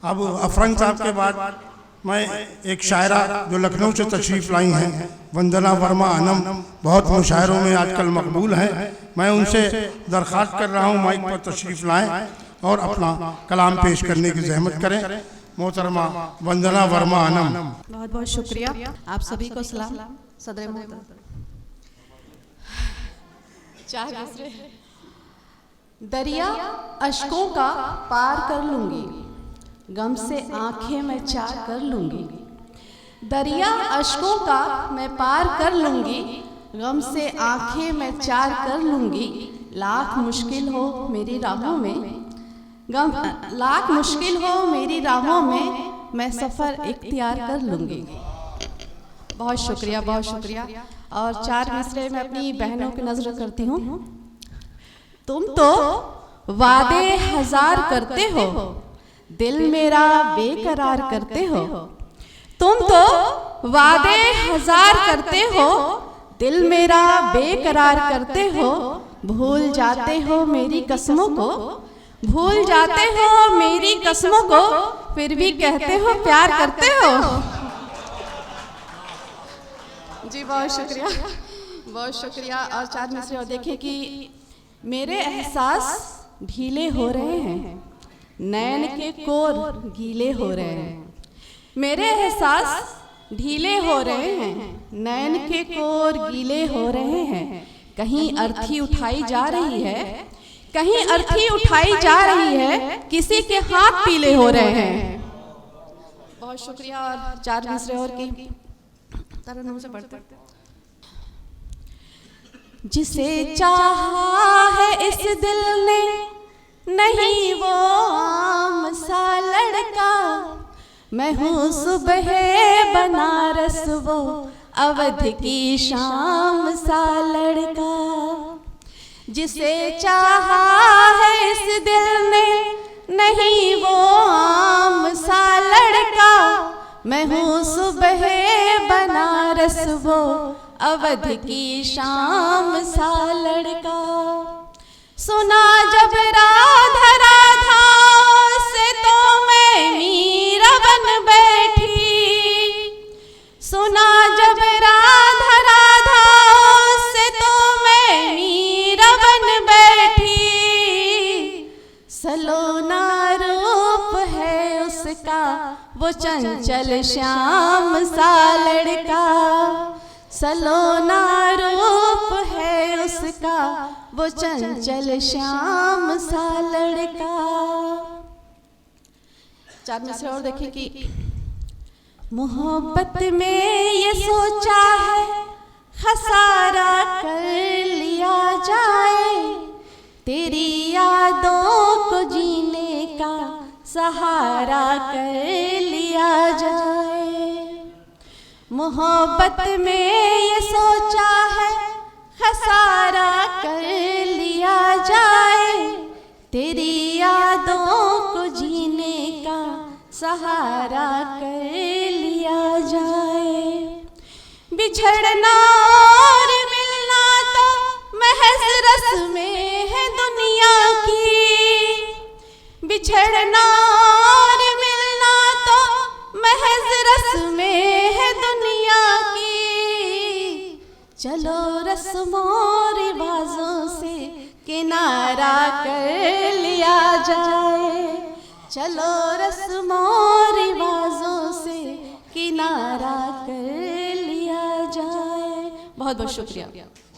अब अफरंग साहब के बाद मैं एक शायरा जो लखनऊ से तशरीफ़ लाई हैं, वंदना वर्मा अनम, बहुत मुशायरों में आजकल मकबूल हैं। मैं उनसे दरख्वास्त कर रहा हूँ माइक पर तशरीफ़ लाएँ और अपना कलाम पेश करने की जहमत करें। मोहतरमा वंदना वर्मा अनम। बहुत बहुत शुक्रिया। आप सभी को सलाम। सदर मोहतरम। दरिया अश्कों का पार कर लूंगी, गम से आंखें मैं चार कर लूंगी। दरिया अश्कों का मैं पार कर लूंगी, गम से आंखें मैं चार कर लूंगी। लाख मुश्किल हो मेरी राहों में, लाख मुश्किल हो मेरी राहों में, मैं सफ़र इख्तियार कर लूंगी। बहुत शुक्रिया, बहुत शुक्रिया। और 4 मिसरे में अपनी बहनों की नजर करती हूँ। तुम तो वादे हजार करते हो, दिल मेरा बेकरार करते हो। तुम तो वादे हजार करते हो, दिल मेरा बेकरार करते हो। भूल जाते हो मेरी कसमों को, भूल जाते हो मेरी कसमों को, फिर भी कहते हो प्यार करते हो। जी बहुत शुक्रिया, बहुत शुक्रिया। और 4 मिसरे और देखें कि मेरे एहसास ढीले हो रहे हैं, नैन के कोर गीले हो रहे हैं। मेरे एहसास ढीले हो रहे हैं, नैन के कोर गीले हो रहे हैं। कहीं अर्थी उठाई जा रही है, कहीं अर्थी उठाई जा रही है, किसी के हाथ पीले हो रहे हैं। बहुत शुक्रिया। और 4 मिसरे और की तरन्नुम से पढ़ते। जिसे चाहा है इस दिल ने, नहीं वो आम सा लड़का। मैं हूँ सुबह बनारस, वो अवध की शाम सा लड़का। जिसे चाहा है इस दिल ने, नहीं वो आम सा लड़का। मैं हूँ सुबह बनारस, वो अवध की शाम सा लड़का। सुना जब राधा राधा से तो मैं मीरा बन बैठी। सुना जब राधा राधा से तो मैं मीरा बन बैठी। सलोना रूप है उसका, वो चंचल श्याम सा लड़का। सलोना रूप है उसका, वो चंचल श्याम सा लड़का। 4 मिसरे और देखें कि मोहब्बत में ये सोचा है, खसारा कर लिया जाए। तेरी यादों को जीने का सहारा कर लिया जाए। मोहब्बत में ये सोचा है, खसारा कर लिया जाए। तेरी यादों को जीने का सहारा कर लिया जाए। बिछड़ना और मिलना तो महज रस्में है दुनिया की। बिछड़ना और मिलना तो महज रस्में है दुनिया की। चलो रस्मों रिवाजों से किनारा कर लिया जाए। चलो रस्मों रिवाजों से किनारा कर लिया जाए। बहुत बहुत शुक्रिया।